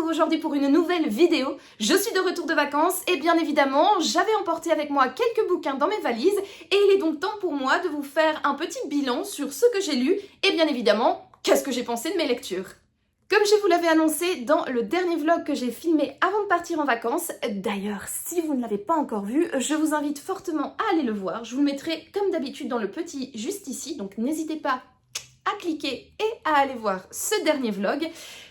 aujourd'hui pour une nouvelle vidéo. Je suis de retour de vacances et bien évidemment, j'avais emporté avec moi quelques bouquins dans mes valises et il est donc temps pour moi de vous faire un petit bilan sur ce que j'ai lu et bien évidemment, qu'est-ce que j'ai pensé de mes lectures. Comme je vous l'avais annoncé dans le dernier vlog que j'ai filmé avant de partir en vacances, d'ailleurs si vous ne l'avez pas encore vu, je vous invite fortement à aller le voir. Je vous le mettrai comme d'habitude dans le petit juste ici, donc n'hésitez pas à cliquer et à aller voir ce dernier vlog.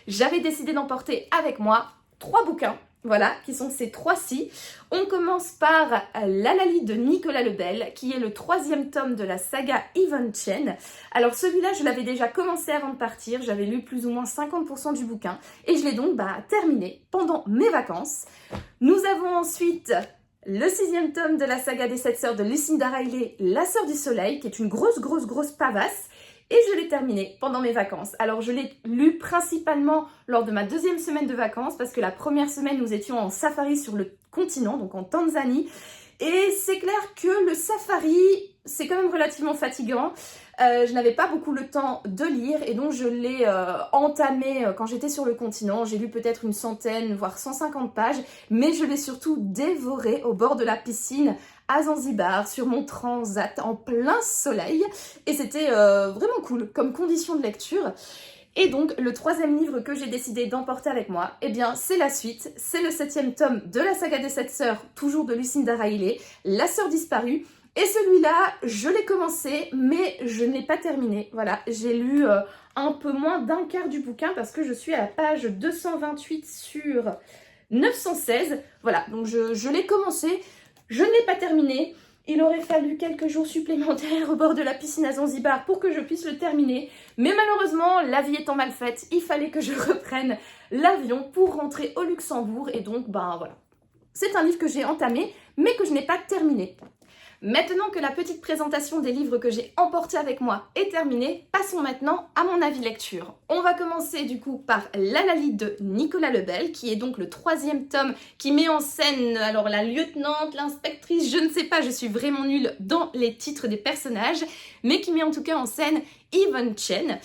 J'avais décidé d'emporter avec moi 3 bouquins, voilà, qui sont ces 3-ci. On commence par Lalali de Nicolas Lebel, qui est le 3e tome de la saga Yvonne Chen. Alors celui-là, je l'avais déjà commencé avant de partir, j'avais lu plus ou moins 50% du bouquin, et je l'ai donc terminé pendant mes vacances. Nous avons ensuite le 6e tome de la saga des 7 sœurs de Lucinda Riley, La sœur du soleil, qui est une grosse pavasse. Et je l'ai terminé pendant mes vacances. Alors je l'ai lu principalement lors de ma 2e semaine de vacances parce que la première semaine nous étions en safari sur le continent, donc en Tanzanie. Et c'est clair que le safari, c'est quand même relativement fatigant. Je n'avais pas beaucoup le temps de lire et donc je l'ai entamé quand j'étais sur le continent. J'ai lu peut-être une centaine, voire 150 pages, mais je l'ai surtout dévoré au bord de la piscine à Zanzibar, sur mon transat en plein soleil. Et c'était vraiment cool comme condition de lecture. Et donc, le 3e livre que j'ai décidé d'emporter avec moi, eh bien, c'est la suite. C'est le 7e tome de la saga des 7 sœurs, toujours de Lucinda Riley, La sœur disparue. Et celui-là, je l'ai commencé, mais je ne l'ai pas terminé. Voilà, j'ai lu un peu moins d'un quart du bouquin parce que je suis à la page 228 sur 916. Voilà, donc je l'ai commencé, je ne l'ai pas terminé. Il aurait fallu quelques jours supplémentaires au bord de la piscine à Zanzibar pour que je puisse le terminer. Mais malheureusement, la vie étant mal faite, il fallait que je reprenne l'avion pour rentrer au Luxembourg. Et donc, voilà. C'est un livre que j'ai entamé, mais que je n'ai pas terminé. Maintenant que la petite présentation des livres que j'ai emportés avec moi est terminée, passons maintenant à mon avis lecture. On va commencer du coup par Lalali de Nicolas Lebel, qui est donc le 3e tome qui met en scène alors la lieutenante, l'inspectrice, je ne sais pas, je suis vraiment nulle dans les titres des personnages, mais qui met en tout cas en scène Yvonne Chen.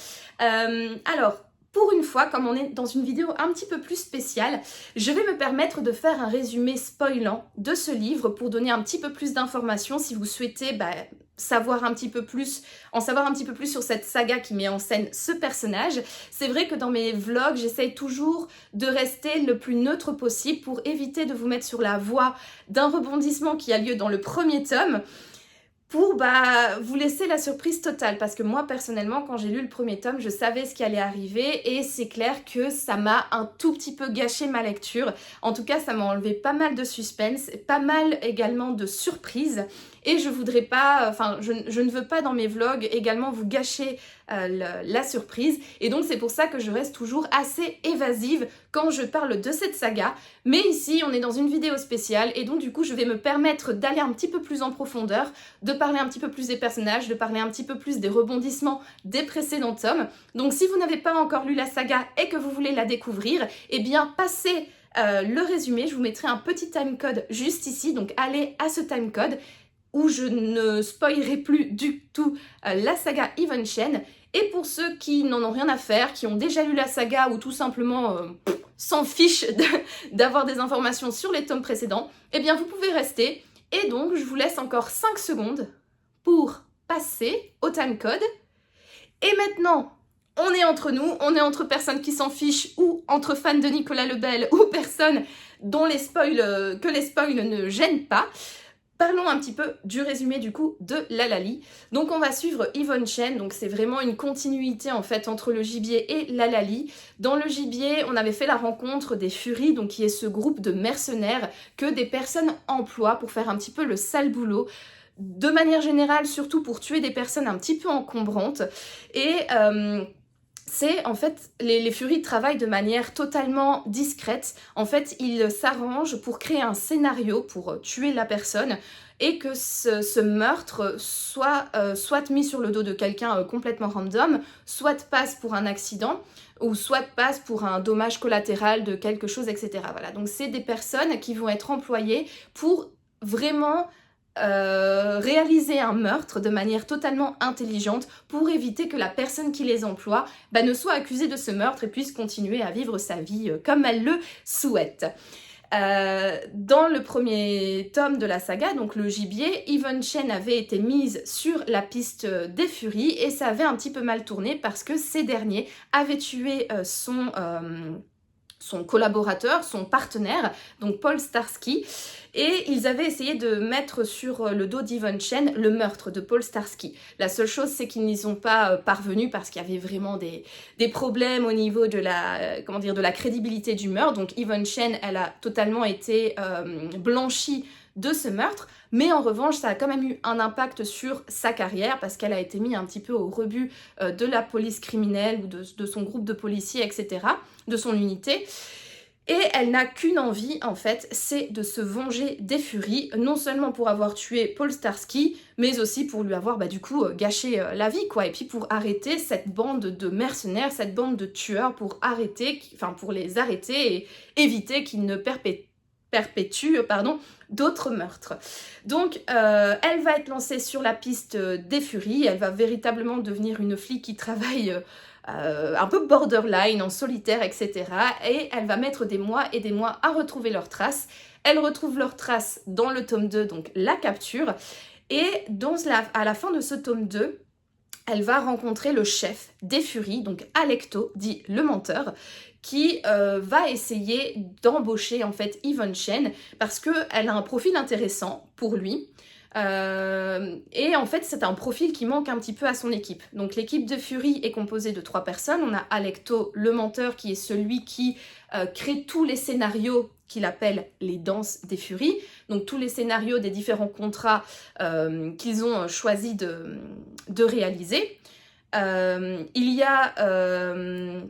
Pour une fois, comme on est dans une vidéo un petit peu plus spéciale, je vais me permettre de faire un résumé spoilant de ce livre pour donner un petit peu plus d'informations si vous souhaitez savoir un petit peu plus, en savoir un petit peu plus sur cette saga qui met en scène ce personnage. C'est vrai que dans mes vlogs, j'essaye toujours de rester le plus neutre possible pour éviter de vous mettre sur la voie d'un rebondissement qui a lieu dans le 1er tome, pour vous laisser la surprise totale, parce que moi personnellement quand j'ai lu le 1er tome je savais ce qui allait arriver et c'est clair que ça m'a un tout petit peu gâché ma lecture. En tout cas ça m'a enlevé pas mal de suspense, pas mal également de surprises et je voudrais pas, je ne veux pas dans mes vlogs également vous gâcher la surprise et donc c'est pour ça que je reste toujours assez évasive quand je parle de cette saga. Mais ici on est dans une vidéo spéciale et donc du coup je vais me permettre d'aller un petit peu plus en profondeur, de parler un petit peu plus des personnages, de parler un petit peu plus des rebondissements des précédents tomes. Donc si vous n'avez pas encore lu la saga et que vous voulez la découvrir, eh bien passez le résumé, je vous mettrai un petit timecode juste ici, donc allez à ce timecode où je ne spoilerai plus du tout la saga Yvonne Chen. Et pour ceux qui n'en ont rien à faire, qui ont déjà lu la saga ou tout simplement s'en fichent d'avoir des informations sur les tomes précédents, eh bien vous pouvez rester. Et donc je vous laisse encore 5 secondes pour passer au timecode. Et maintenant, on est entre nous, on est entre personnes qui s'en fichent ou entre fans de Nicolas Lebel ou personnes dont les spoils ne gênent pas. Parlons un petit peu du résumé du coup de Lalali. Donc on va suivre Yvonne Chen, donc c'est vraiment une continuité en fait entre le gibier et Lalali. Dans le gibier, on avait fait la rencontre des Furies, donc qui est ce groupe de mercenaires que des personnes emploient pour faire un petit peu le sale boulot. De manière générale, surtout pour tuer des personnes un petit peu encombrantes. Et c'est en fait, les Furies travaillent de manière totalement discrète. En fait, ils s'arrangent pour créer un scénario pour tuer la personne et que ce meurtre soit mis sur le dos de quelqu'un complètement random, soit passe pour un accident ou soit passe pour un dommage collatéral de quelque chose, etc. Voilà, donc c'est des personnes qui vont être employées pour vraiment réaliser un meurtre de manière totalement intelligente pour éviter que la personne qui les emploie ne soit accusée de ce meurtre et puisse continuer à vivre sa vie comme elle le souhaite. Dans le premier tome de la saga, donc le gibier, Yvonne Chen avait été mise sur la piste des Furies et ça avait un petit peu mal tourné parce que ces derniers avaient tué son collaborateur, son partenaire, donc Paul Starsky, et ils avaient essayé de mettre sur le dos d'Yvonne Chen le meurtre de Paul Starsky. La seule chose, c'est qu'ils n'y sont pas parvenus parce qu'il y avait vraiment des problèmes au niveau de la crédibilité du meurtre. Donc Yvonne Chen, elle a totalement été blanchie de ce meurtre, mais en revanche ça a quand même eu un impact sur sa carrière parce qu'elle a été mise un petit peu au rebut de la police criminelle ou de son groupe de policiers, etc., de son unité. Et elle n'a qu'une envie, en fait, c'est de se venger des Furies, non seulement pour avoir tué Paul Starsky, mais aussi pour lui avoir, gâché la vie, quoi. Et puis pour arrêter cette bande de mercenaires, cette bande de tueurs, pour les arrêter et éviter qu'ils ne perpétuent d'autres meurtres. Donc, elle va être lancée sur la piste des Furies, elle va véritablement devenir une flic qui travaille un peu borderline, en solitaire, etc. Et elle va mettre des mois et des mois à retrouver leurs traces. Elle retrouve leurs traces dans le tome 2, donc la capture. Et à la fin de ce tome 2, elle va rencontrer le chef des Furies, donc Alecto, dit le menteur, qui va essayer d'embaucher en fait Yvonne Chen parce qu'elle a un profil intéressant pour lui. Et en fait c'est un profil qui manque un petit peu à son équipe. Donc l'équipe de Fury est composée de 3 personnes. On a Alecto, le menteur, qui est celui qui crée tous les scénarios qu'il appelle les danses des Furies, donc tous les scénarios des différents contrats qu'ils ont choisi de réaliser. Il y a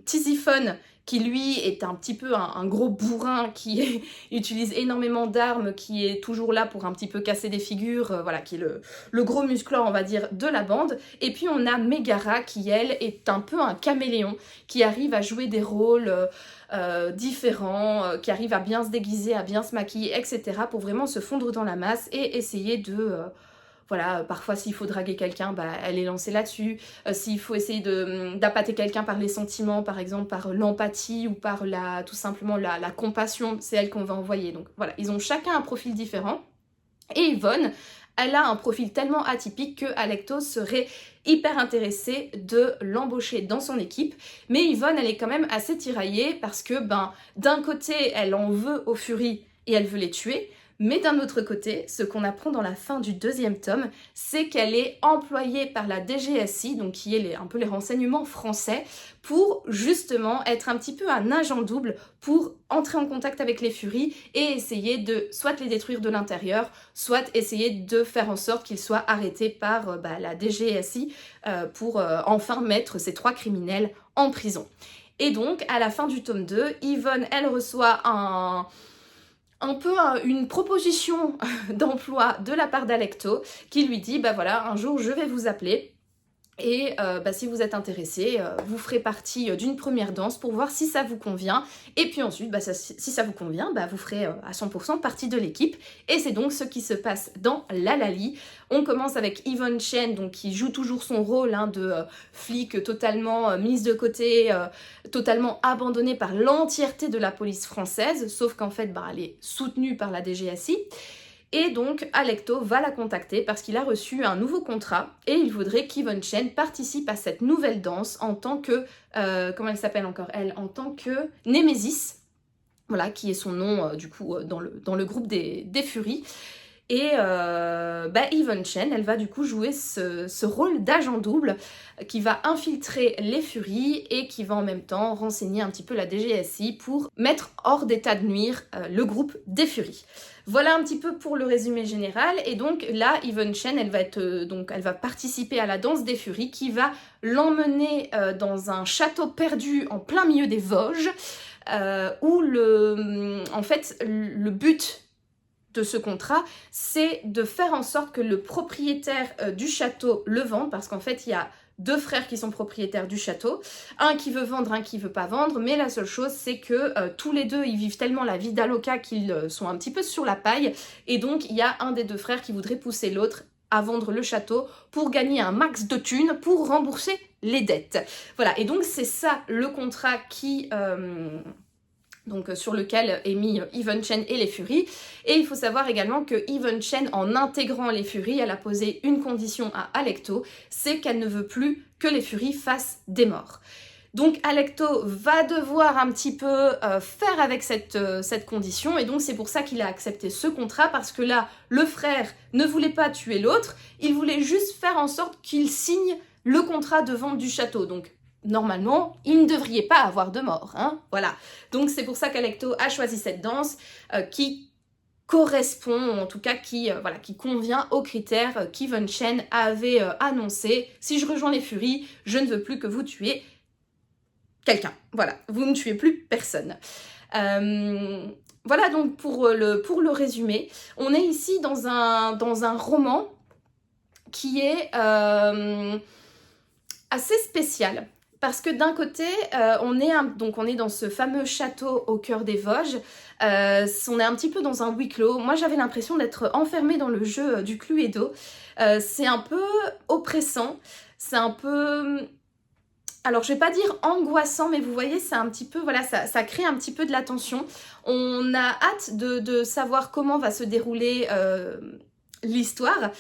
Tisiphone, qui lui est un petit peu un gros bourrin qui utilise énormément d'armes, qui est toujours là pour un petit peu casser des figures, voilà, qui est le gros musclor, on va dire, de la bande. Et puis on a Megara qui, elle, est un peu un caméléon, qui arrive à jouer des rôles différents, qui arrive à bien se déguiser, à bien se maquiller, etc. pour vraiment se fondre dans la masse et essayer de... voilà, parfois s'il faut draguer quelqu'un, elle est lancée là-dessus. S'il faut essayer d'appâter quelqu'un par les sentiments, par exemple par l'empathie ou par tout simplement la compassion, c'est elle qu'on va envoyer. Donc voilà, ils ont chacun un profil différent. Et Yvonne, elle a un profil tellement atypique que Alecto serait hyper intéressée de l'embaucher dans son équipe. Mais Yvonne, elle est quand même assez tiraillée parce que d'un côté, elle en veut aux Furies et elle veut les tuer. Mais d'un autre côté, ce qu'on apprend dans la fin du 2e tome, c'est qu'elle est employée par la DGSI, donc qui est un peu les renseignements français, pour justement être un petit peu un agent double pour entrer en contact avec les Furies et essayer de soit les détruire de l'intérieur, soit essayer de faire en sorte qu'ils soient arrêtés par la DGSI pour enfin mettre ces 3 criminels en prison. Et donc, à la fin du tome 2, Yvonne, elle reçoit un peu une proposition d'emploi de la part d'Alecto qui lui dit voilà, un jour je vais vous appeler et si vous êtes intéressé, vous ferez partie d'une première danse pour voir si ça vous convient, et puis ensuite si ça vous convient, vous ferez à 100% partie de l'équipe. Et c'est donc ce qui se passe dans La Lali. On commence avec Yvonne Chen, donc qui joue toujours son rôle de flic totalement mise de côté, totalement abandonnée par l'entièreté de la police française, sauf qu'en fait elle est soutenue par la DGSI. Et donc Alecto va la contacter parce qu'il a reçu un nouveau contrat et il voudrait qu'Yvonne Chen participe à cette nouvelle danse en tant que, comment elle s'appelle encore elle, en tant que Némésis, voilà, qui est son nom du coup dans le groupe des Furies. Et Yvonne Chen, elle va du coup jouer ce rôle d'agent double qui va infiltrer les Furies et qui va en même temps renseigner un petit peu la DGSI pour mettre hors d'état de nuire le groupe des Furies. Voilà un petit peu pour le résumé général. Et donc là, Yvonne Chen, elle va participer à la danse des Furies qui va l'emmener dans un château perdu en plein milieu des Vosges où en fait le but de ce contrat, c'est de faire en sorte que le propriétaire du château le vende, parce qu'en fait il y a deux frères qui sont propriétaires du château, un qui veut vendre, un qui veut pas vendre, mais la seule chose c'est que tous les deux ils vivent tellement la vie d'Aloca qu'ils sont un petit peu sur la paille, et donc il y a un des deux frères qui voudrait pousser l'autre à vendre le château pour gagner un max de thunes pour rembourser les dettes. Voilà, et donc c'est ça le contrat qui... donc sur lequel est mis Even Chen et les Furies. Et il faut savoir également que Even Chen, en intégrant les Furies, elle a posé une condition à Alecto, c'est qu'elle ne veut plus que les Furies fassent des morts. Donc Alecto va devoir un petit peu faire avec cette condition, et donc c'est pour ça qu'il a accepté ce contrat, parce que là, le frère ne voulait pas tuer l'autre, il voulait juste faire en sorte qu'il signe le contrat de vente du château. Donc normalement, il ne devrait pas avoir de mort, hein, voilà. Donc c'est pour ça qu'Alecto a choisi cette danse qui correspond, en tout cas qui convient aux critères qu'Even Chen avait annoncé. Si je rejoins les Furies, je ne veux plus que vous tuiez quelqu'un. Voilà, vous ne tuez plus personne. Voilà donc pour le résumé. On est ici dans un roman qui est assez spécial. Parce que d'un côté, on est dans ce fameux château au cœur des Vosges. On est un petit peu dans un huis clos. Moi, j'avais l'impression d'être enfermée dans le jeu du Cluedo. C'est un peu oppressant. C'est un peu... Alors, je vais pas dire angoissant, mais vous voyez, c'est un petit peu... Voilà, ça crée un petit peu de la tension. On a hâte de savoir comment va se dérouler l'histoire.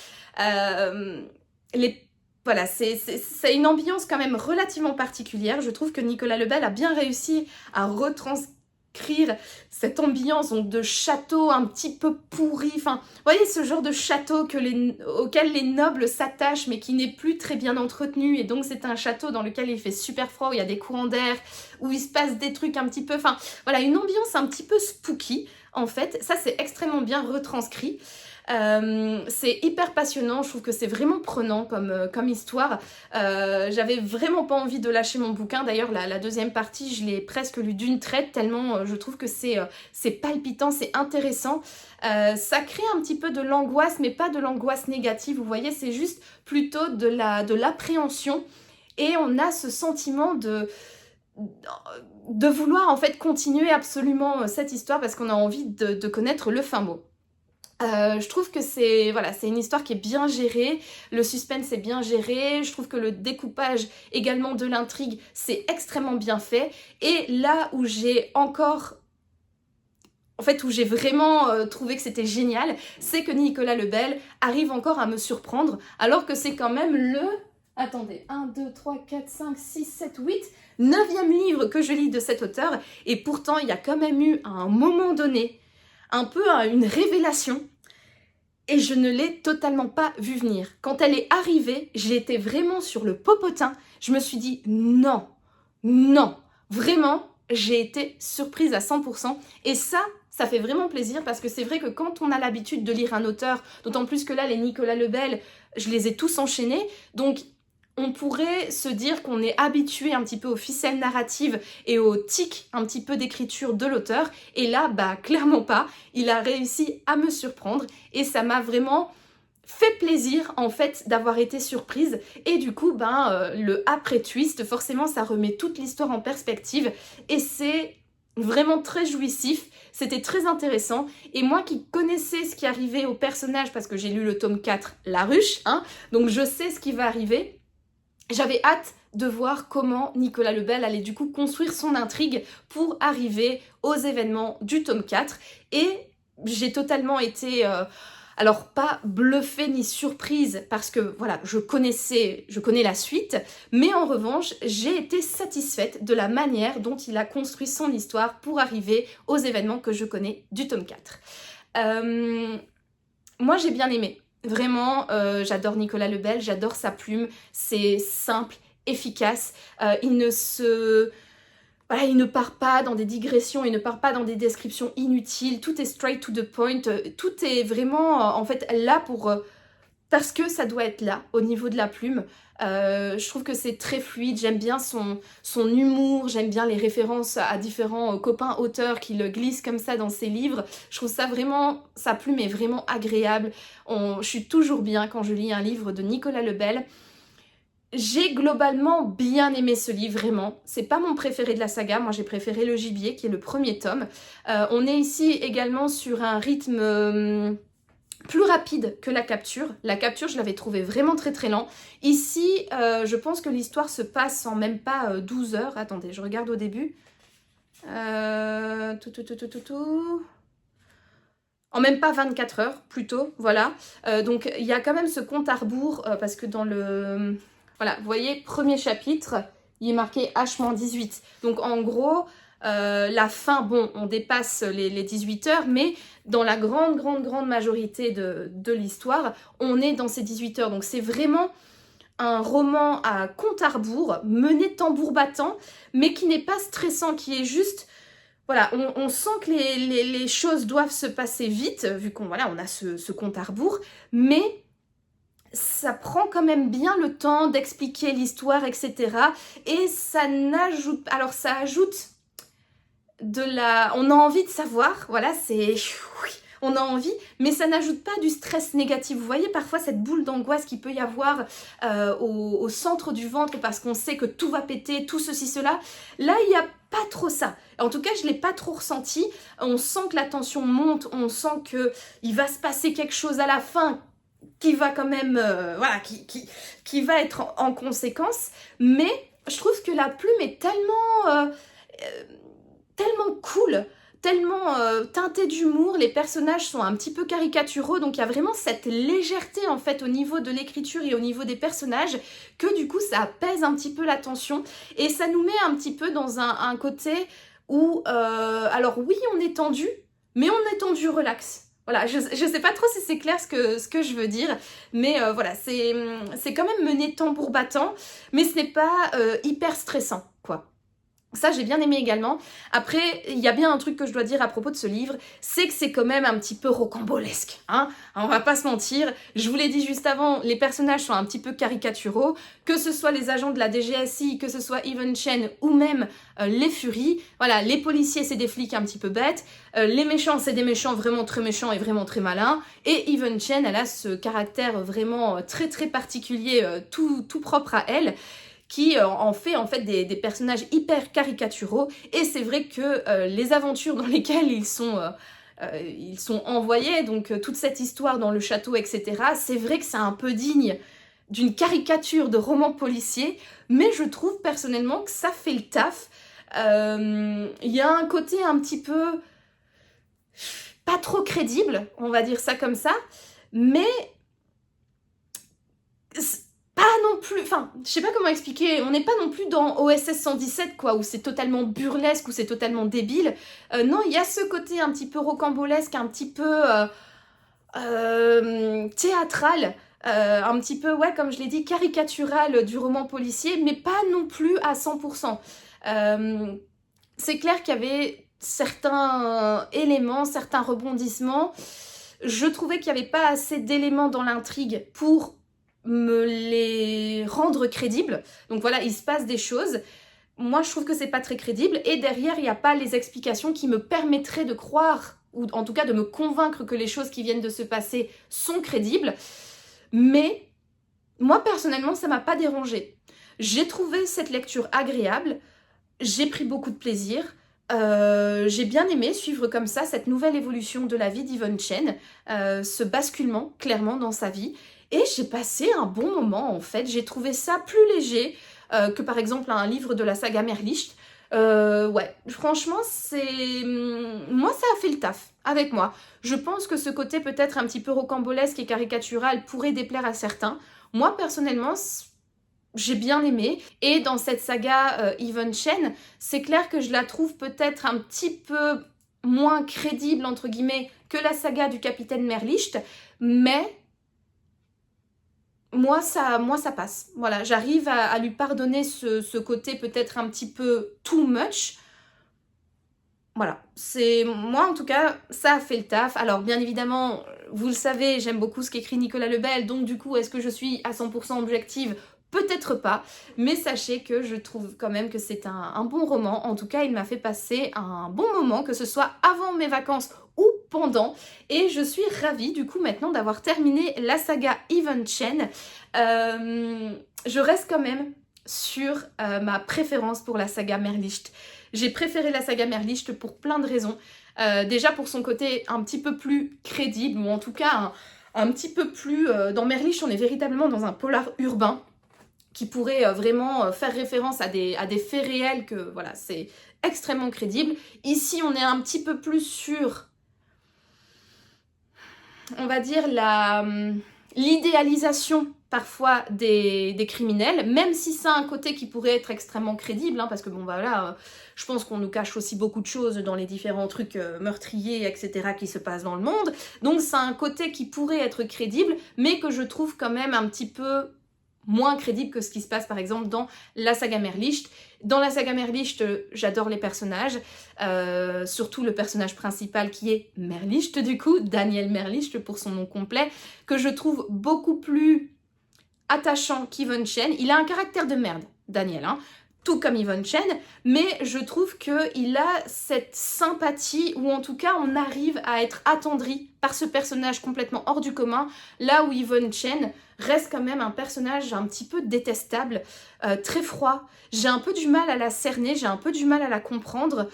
Voilà, c'est une ambiance quand même relativement particulière. Je trouve que Nicolas Lebel a bien réussi à retranscrire cette ambiance donc, de château un petit peu pourri. Enfin, vous voyez ce genre de château auquel les nobles s'attachent mais qui n'est plus très bien entretenu. Et donc c'est un château dans lequel il fait super froid, où il y a des courants d'air, où il se passe des trucs un petit peu... Enfin, voilà, une ambiance un petit peu spooky en fait. Ça, c'est extrêmement bien retranscrit. C'est hyper passionnant, je trouve que c'est vraiment prenant comme histoire. J'avais vraiment pas envie de lâcher mon bouquin, d'ailleurs la deuxième partie je l'ai presque lu d'une traite tellement je trouve que c'est palpitant, c'est intéressant. Ça crée un petit peu de l'angoisse, mais pas de l'angoisse négative, vous voyez, c'est juste plutôt de l'appréhension, et on a ce sentiment de vouloir en fait continuer absolument cette histoire parce qu'on a envie de connaître le fin mot. Je trouve que c'est une histoire qui est bien gérée, le suspense est bien géré, je trouve que le découpage également de l'intrigue c'est extrêmement bien fait, et là où j'ai vraiment trouvé que c'était génial, c'est que Nicolas Lebel arrive encore à me surprendre, alors que c'est quand même attendez, 1, 2, 3, 4, 5, 6, 7, 8, 9e livre que je lis de cet auteur, et pourtant il y a quand même eu à un moment donné un peu une révélation, et je ne l'ai totalement pas vue venir. Quand elle est arrivée, j'ai été vraiment sur le popotin, je me suis dit non, vraiment, j'ai été surprise à 100%, et ça fait vraiment plaisir, parce que c'est vrai que quand on a l'habitude de lire un auteur, d'autant plus que là, les Nicolas Lebel, je les ai tous enchaînés, donc on pourrait se dire qu'on est habitué un petit peu aux ficelles narratives et aux tics un petit peu d'écriture de l'auteur, et là, clairement pas. Il a réussi à me surprendre, et ça m'a vraiment fait plaisir en fait d'avoir été surprise, et du coup, le après-twist, forcément, ça remet toute l'histoire en perspective, et c'est vraiment très jouissif. C'était très intéressant, et moi qui connaissais ce qui arrivait au personnage, parce que j'ai lu le tome 4, La Ruche, hein, donc je sais ce qui va arriver. J'avais hâte de voir comment Nicolas Lebel allait du coup construire son intrigue pour arriver aux événements du tome 4, et j'ai totalement été, alors pas bluffée ni surprise parce que voilà, je connais la suite, mais en revanche j'ai été satisfaite de la manière dont il a construit son histoire pour arriver aux événements que je connais du tome 4. Moi j'ai bien aimé. Vraiment, j'adore Nicolas Lebel, j'adore sa plume, c'est simple, efficace, il ne part pas dans des digressions, il ne part pas dans des descriptions inutiles, tout est straight to the point, tout est vraiment en fait là parce que ça doit être là, au niveau de la plume. Je trouve que c'est très fluide, j'aime bien son humour, j'aime bien les références à différents copains auteurs qui le glissent comme ça dans ses livres. Je trouve ça vraiment, sa plume est vraiment agréable. Je suis toujours bien quand je lis un livre de Nicolas Lebel. J'ai globalement bien aimé ce livre, vraiment. C'est pas mon préféré de la saga, moi j'ai préféré Le Gibier, qui est le premier tome. On est ici également sur un rythme plus rapide que la capture. La capture, je l'avais trouvé vraiment très très lent. Ici, je pense que l'histoire se passe en même pas 12 heures. Attendez, je regarde au début. En même pas 24 heures, plutôt, voilà. Donc il y a quand même ce compte à rebours, parce que dans le... Voilà, vous voyez, premier chapitre, il est marqué H-18. Donc en gros, la fin, bon, on dépasse les 18 heures, mais dans la grande majorité de l'histoire, on est dans ces 18 heures. Donc c'est vraiment un roman à compte à rebours, mené tambour battant, mais qui n'est pas stressant, qui est juste... Voilà, on sent que les choses doivent se passer vite, vu qu'on voilà, on a ce compte à rebours, mais ça prend quand même bien le temps d'expliquer l'histoire, etc. Et ça n'ajoute... Alors ça ajoute de la... On a envie de savoir, voilà, c'est... On a envie, mais ça n'ajoute pas du stress négatif. Vous voyez parfois cette boule d'angoisse qu'il peut y avoir au centre du ventre parce qu'on sait que tout va péter, tout ceci, cela. Là, il n'y a pas trop ça. En tout cas, je ne l'ai pas trop ressenti. On sent que la tension monte, on sent qu'il va se passer quelque chose à la fin qui va quand même, voilà, qui va être en conséquence. Mais je trouve que la plume est tellement cool, tellement teintée d'humour, les personnages sont un petit peu caricaturaux, donc il y a vraiment cette légèreté en fait au niveau de l'écriture et au niveau des personnages, que du coup ça apaise un petit peu la tension, et ça nous met un petit peu dans un côté où, alors oui on est tendu, mais on est tendu relax. Voilà, je sais pas trop si c'est clair ce que je veux dire, mais voilà, c'est quand même mené tambour battant, mais ce n'est pas hyper stressant, quoi. Ça, j'ai bien aimé également. Après, il y a bien un truc que je dois dire à propos de ce livre, c'est que c'est quand même un petit peu rocambolesque, hein. On va pas se mentir, je vous l'ai dit juste avant, les personnages sont un petit peu caricaturaux, que ce soit les agents de la DGSI, que ce soit Even Chen ou même les Furies. Voilà, les policiers, c'est des flics un petit peu bêtes, les méchants, c'est des méchants vraiment très méchants et vraiment très malins, et Even Chen, elle a ce caractère vraiment très particulier, tout propre à elle, qui en fait des personnages hyper caricaturaux, et c'est vrai que les aventures dans lesquelles ils sont envoyés, donc toute cette histoire dans le château, etc., c'est vrai que c'est un peu digne d'une caricature de roman policier, mais je trouve personnellement que ça fait le taf. Il y a un côté un petit peu pas trop crédible, on va dire ça comme ça, mais pas non plus, enfin, je sais pas comment expliquer, on n'est pas non plus dans OSS 117, quoi, où c'est totalement burlesque, où c'est totalement débile. Non, il y a ce côté un petit peu rocambolesque, un petit peu théâtral, un petit peu, ouais, comme je l'ai dit, caricatural du roman policier, mais pas non plus à 100%. C'est clair qu'il y avait certains éléments, certains rebondissements. Je trouvais qu'il n'y avait pas assez d'éléments dans l'intrigue pour me les rendre crédibles. Donc voilà, il se passe des choses. Moi, je trouve que c'est pas très crédible. Et derrière, il n'y a pas les explications qui me permettraient de croire, ou en tout cas de me convaincre que les choses qui viennent de se passer sont crédibles. Mais moi, personnellement, ça m'a pas dérangée. J'ai trouvé cette lecture agréable. J'ai pris beaucoup de plaisir. J'ai bien aimé suivre comme ça cette nouvelle évolution de la vie d'Evan Chen, ce basculement clairement dans sa vie. Et j'ai passé un bon moment en fait, j'ai trouvé ça plus léger que par exemple un livre de la saga Merlicht. Ouais, franchement, moi ça a fait le taf avec moi. Je pense que ce côté peut-être un petit peu rocambolesque et caricatural pourrait déplaire à certains. Moi personnellement, j'ai bien aimé. Et dans cette saga Even Chen, c'est clair que je la trouve peut-être un petit peu moins crédible entre guillemets que la saga du capitaine Merlicht, mais moi ça passe. Voilà, j'arrive à lui pardonner ce côté peut-être un petit peu too much. Voilà, c'est moi en tout cas, ça a fait le taf. Alors bien évidemment, vous le savez, j'aime beaucoup ce qu'écrit Nicolas Lebel, donc du coup, est-ce que je suis à 100% objective? Peut-être pas, mais sachez que je trouve quand même que c'est un bon roman. En tout cas, il m'a fait passer un bon moment, que ce soit avant mes vacances ou pendant. Et je suis ravie du coup maintenant d'avoir terminé la saga Even Chen. Je reste quand même sur ma préférence pour la saga Merlicht. J'ai préféré la saga Merlicht pour plein de raisons. Déjà pour son côté un petit peu plus crédible, ou en tout cas un petit peu plus... dans Merlicht, on est véritablement dans un polar urbain qui pourrait vraiment faire référence à des faits réels, que voilà, c'est extrêmement crédible. Ici, on est un petit peu plus sur, on va dire, l'idéalisation parfois des criminels, même si ça a un côté qui pourrait être extrêmement crédible, hein, parce que bon, bah voilà, je pense qu'on nous cache aussi beaucoup de choses dans les différents trucs meurtriers, etc., qui se passent dans le monde. Donc ça a un côté qui pourrait être crédible, mais que je trouve quand même un petit peu moins crédible que ce qui se passe par exemple dans la saga Merlicht. Dans la saga Merlicht, j'adore les personnages, surtout le personnage principal qui est Merlicht du coup, Daniel Merlicht pour son nom complet, que je trouve beaucoup plus attachant qu'Evan Chen. Il a un caractère de merde, Daniel, hein, tout comme Evan Chen, mais je trouve qu'il a cette sympathie, ou en tout cas on arrive à être attendri par ce personnage complètement hors du commun, là où Evan Chen reste quand même un personnage un petit peu détestable, très froid. J'ai un peu du mal à la cerner, j'ai un peu du mal à la comprendre.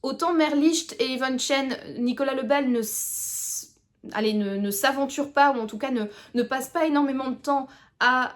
Autant Merlicht et Evan Chen, Nicolas Lebel ne s'aventure pas, ou en tout cas ne passe pas énormément de temps à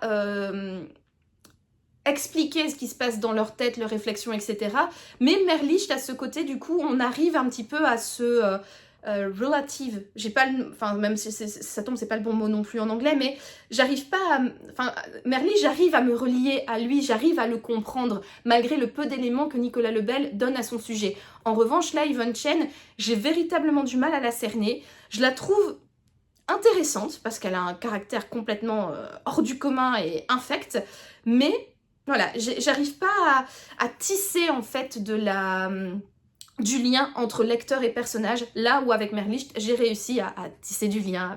expliquer ce qui se passe dans leur tête, leurs réflexions, etc. Mais Merlicht, à ce côté, du coup, on arrive un petit peu à ce relative. J'ai pas enfin, même si ça tombe, c'est pas le bon mot non plus en anglais, mais j'arrive pas à... Enfin, Merlicht, j'arrive à me relier à lui, j'arrive à le comprendre, malgré le peu d'éléments que Nicolas Lebel donne à son sujet. En revanche, là, Evan Chen, j'ai véritablement du mal à la cerner. Je la trouve intéressante, parce qu'elle a un caractère complètement hors du commun et infect, mais voilà, j'arrive pas à tisser en fait du lien entre lecteur et personnage, là où avec Merlicht, j'ai réussi à tisser du lien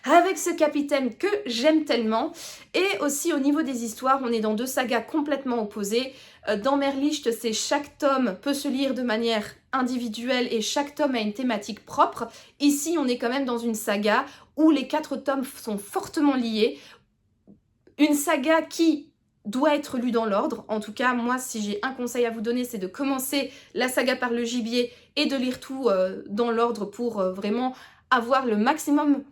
avec ce capitaine que j'aime tellement. Et aussi au niveau des histoires, on est dans deux sagas complètement opposées. Dans Merlicht, c'est chaque tome peut se lire de manière individuelle et chaque tome a une thématique propre. Ici, on est quand même dans une saga où les 4 tomes sont fortement liés. Une saga qui doit être lue dans l'ordre. En tout cas, moi, si j'ai un conseil à vous donner, c'est de commencer la saga par le gibier et de lire tout dans l'ordre pour vraiment avoir le maximum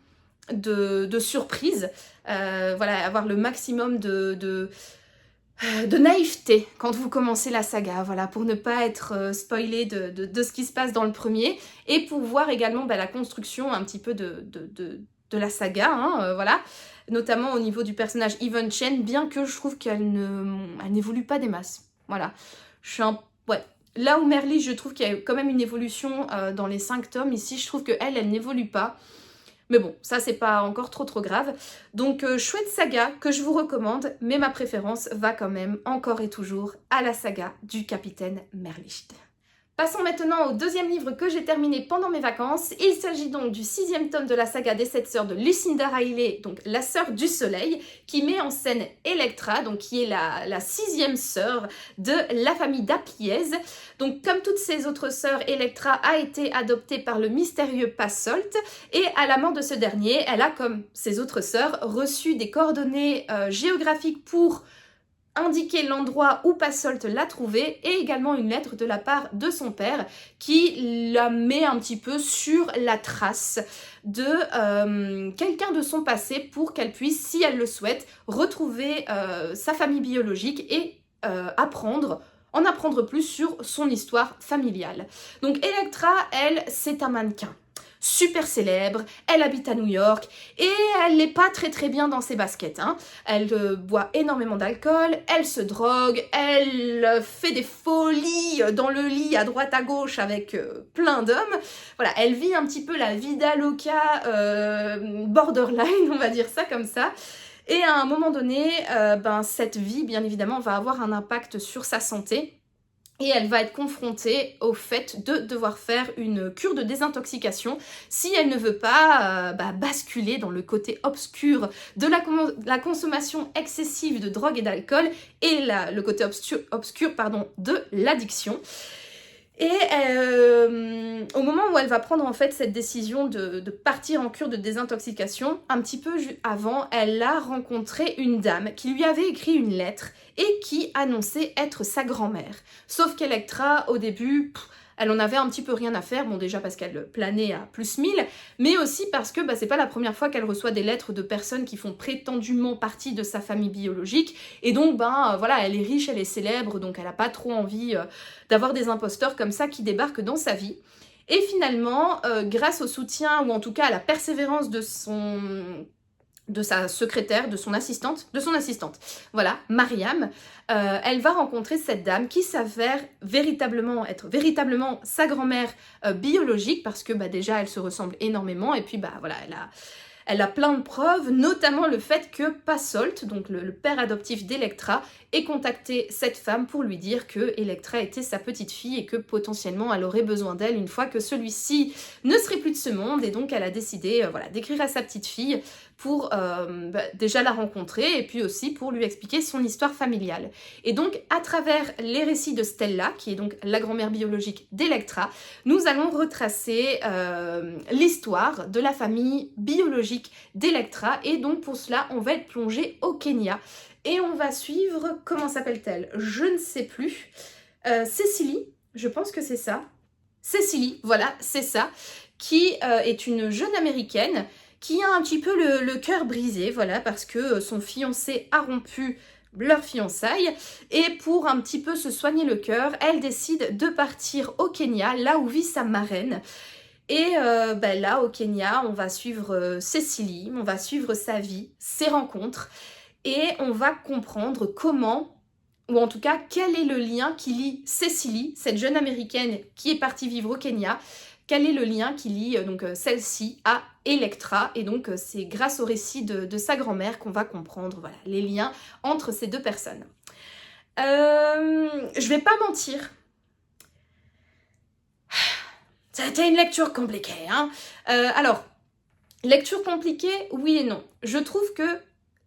de surprises. Voilà, avoir le maximum de naïveté quand vous commencez la saga, voilà, pour ne pas être spoilé de ce qui se passe dans le premier, et pour voir également la construction un petit peu de la saga, hein, voilà, notamment au niveau du personnage Evan Chen, bien que je trouve qu'elle n'évolue pas des masses, voilà. Ouais. Là où Merlicht, je trouve qu'il y a quand même une évolution dans les 5 tomes, ici je trouve qu'elle n'évolue pas. Mais bon, ça c'est pas encore trop grave. Donc chouette saga que je vous recommande, mais ma préférence va quand même encore et toujours à la saga du capitaine Merlicht. Passons maintenant au deuxième livre que j'ai terminé pendant mes vacances. Il s'agit donc du 6e tome de la saga des 7 sœurs de Lucinda Riley, donc la sœur du soleil, qui met en scène Electra, donc qui est la 6e sœur de la famille d'Apiez. Donc comme toutes ses autres sœurs, Electra a été adoptée par le mystérieux Passolt, et à la mort de ce dernier, elle a, comme ses autres sœurs, reçu des coordonnées géographiques pour indiquer l'endroit où Passolt l'a trouvé, et également une lettre de la part de son père qui la met un petit peu sur la trace de quelqu'un de son passé pour qu'elle puisse, si elle le souhaite, retrouver sa famille biologique et en apprendre plus sur son histoire familiale. Donc Electra, elle, c'est un mannequin super célèbre, elle habite à New York et elle n'est pas très bien dans ses baskets, hein. Elle boit énormément d'alcool, elle se drogue, elle fait des folies dans le lit à droite à gauche avec plein d'hommes. Voilà, elle vit un petit peu la vida loca borderline, on va dire ça comme ça. Et à un moment donné, cette vie, bien évidemment, va avoir un impact sur sa santé. Et elle va être confrontée au fait de devoir faire une cure de désintoxication si elle ne veut pas basculer dans le côté obscur de la consommation excessive de drogue et d'alcool et le côté obscur de l'addiction. Et au moment où elle va prendre en fait cette décision de partir en cure de désintoxication, un petit peu avant, elle a rencontré une dame qui lui avait écrit une lettre et qui annonçait être sa grand-mère. Sauf qu'Electra, au début, elle en avait un petit peu rien à faire, bon déjà parce qu'elle planait à plus 1000, mais aussi parce que c'est pas la première fois qu'elle reçoit des lettres de personnes qui font prétendument partie de sa famille biologique, et donc voilà, elle est riche, elle est célèbre, donc elle a pas trop envie d'avoir des imposteurs comme ça qui débarquent dans sa vie. Et finalement, grâce au soutien, ou en tout cas à la persévérance de sa secrétaire, de son assistante, voilà, Mariam, elle va rencontrer cette dame qui s'avère être véritablement sa grand-mère biologique, parce que déjà elle se ressemble énormément, et puis voilà, elle a plein de preuves, notamment le fait que Passolt, donc le père adoptif d'Electra, ait contacté cette femme pour lui dire que Electra était sa petite fille et que potentiellement elle aurait besoin d'elle une fois que celui-ci ne serait plus de ce monde. Et donc elle a décidé d'écrire à sa petite fille pour déjà la rencontrer et puis aussi pour lui expliquer son histoire familiale. Et donc à travers les récits de Stella, qui est donc la grand-mère biologique d'Electra, nous allons retracer l'histoire de la famille biologique d'Electra, et donc pour cela on va être plongé au Kenya et on va suivre, comment s'appelle-t-elle? Je ne sais plus, Cécilie, je pense que c'est ça, Cécilie, voilà, c'est ça, qui est une jeune américaine qui a un petit peu le cœur brisé, voilà, parce que son fiancé a rompu leur fiançailles, et pour un petit peu se soigner le cœur, elle décide de partir au Kenya, là où vit sa marraine. Et là, au Kenya, on va suivre Cécilie, on va suivre sa vie, ses rencontres, et on va comprendre comment, ou en tout cas, quel est le lien qui lie Cécilie, cette jeune américaine qui est partie vivre au Kenya, quel est le lien qui lie celle-ci à Electra. Et donc c'est grâce au récit de sa grand-mère qu'on va comprendre les liens entre ces deux personnes. Je vais pas mentir, ça a été une lecture compliquée, hein. Alors, lecture compliquée, oui et non. Je trouve que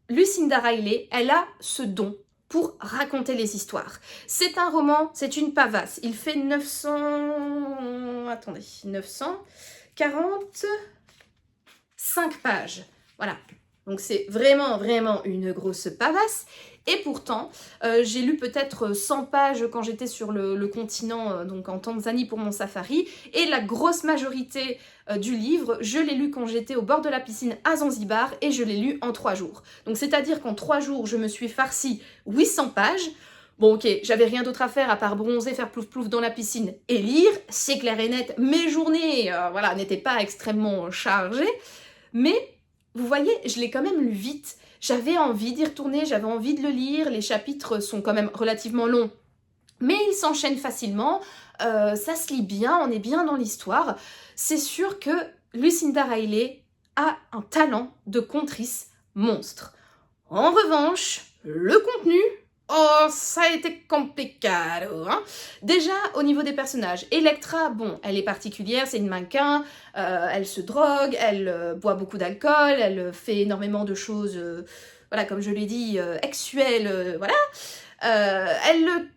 Lucinda Riley, elle a ce don pour raconter les histoires. C'est un roman, c'est une pavasse. Il fait 945 pages. Voilà. Donc c'est vraiment, vraiment une grosse pavasse. Et pourtant, j'ai lu peut-être 100 pages quand j'étais sur le continent, donc en Tanzanie pour mon safari. Et la grosse majorité du livre, je l'ai lu quand j'étais au bord de la piscine à Zanzibar, et je l'ai lu en 3 jours. Donc c'est-à-dire qu'en 3 jours, je me suis farci 800 pages. Bon ok, j'avais rien d'autre à faire à part bronzer, faire plouf plouf dans la piscine et lire, c'est clair et net. Mes journées n'étaient pas extrêmement chargées, mais vous voyez, je l'ai quand même lu vite. J'avais envie d'y retourner, j'avais envie de le lire, les chapitres sont quand même relativement longs, mais ils s'enchaînent facilement, ça se lit bien, on est bien dans l'histoire. C'est sûr que Lucinda Riley a un talent de contrice monstre. En revanche, le contenu, oh, ça a été compliqué, hein. Déjà, au niveau des personnages, Electra, bon, elle est particulière, c'est une mannequin, elle se drogue, elle boit beaucoup d'alcool, elle fait énormément de choses, comme je l'ai dit, sexuelles, voilà. Elle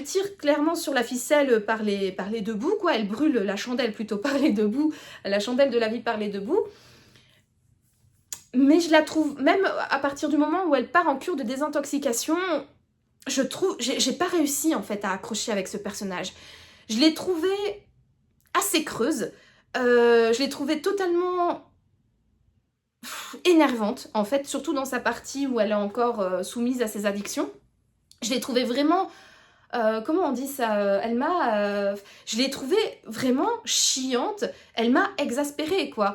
tire clairement sur la ficelle par les deux bouts, quoi. Elle brûle la chandelle plutôt par les deux bouts, la chandelle de la vie par les deux bouts. Mais je la trouve, même à partir du moment où elle part en cure de désintoxication, j'ai pas réussi en fait à accrocher avec ce personnage. Je l'ai trouvée assez creuse, je l'ai trouvée totalement énervante en fait, surtout dans sa partie où elle est encore soumise à ses addictions. Je l'ai trouvée vraiment, comment on dit ça, je l'ai trouvée vraiment chiante, elle m'a exaspérée quoi.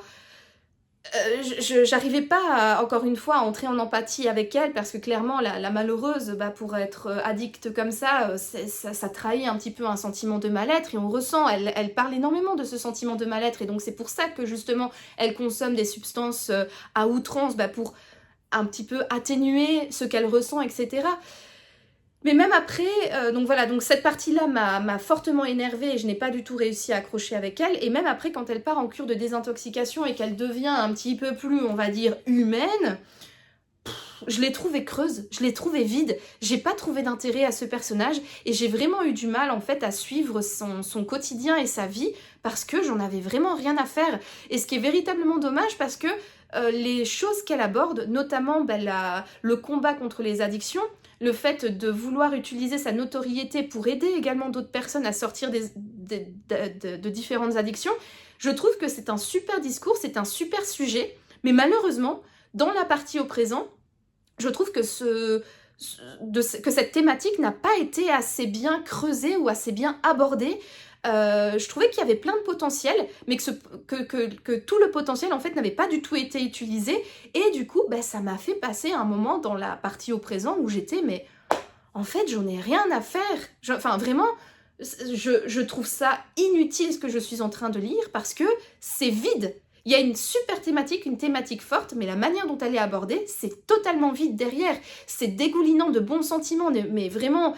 J'arrivais pas encore une fois à entrer en empathie avec elle, parce que clairement la malheureuse, pour être addicte comme ça, ça trahit un petit peu un sentiment de mal-être, et on ressent, elle parle énormément de ce sentiment de mal-être, et donc c'est pour ça que justement elle consomme des substances à outrance pour un petit peu atténuer ce qu'elle ressent, etc. Mais même après, donc cette partie-là m'a fortement énervée et je n'ai pas du tout réussi à accrocher avec elle. Et même après, quand elle part en cure de désintoxication et qu'elle devient un petit peu plus, on va dire, humaine, je l'ai trouvée creuse, je l'ai trouvée vide, j'ai pas trouvé d'intérêt à ce personnage et j'ai vraiment eu du mal en fait à suivre son quotidien et sa vie parce que j'en avais vraiment rien à faire. Et ce qui est véritablement dommage parce que les choses qu'elle aborde, notamment le combat contre les addictions, le fait de vouloir utiliser sa notoriété pour aider également d'autres personnes à sortir de différentes addictions, je trouve que c'est un super discours, c'est un super sujet, mais malheureusement, dans la partie au présent, je trouve que cette thématique n'a pas été assez bien creusée ou assez bien abordée. Je trouvais qu'il y avait plein de potentiel, mais que tout le potentiel en fait n'avait pas du tout été utilisé, et du coup ça m'a fait passer un moment dans la partie au présent où j'étais mais en fait j'en ai rien à faire, enfin vraiment je trouve ça inutile ce que je suis en train de lire parce que c'est vide. Il y a une super thématique, une thématique forte, mais la manière dont elle est abordée, c'est totalement vide derrière. C'est dégoulinant de bons sentiments, mais vraiment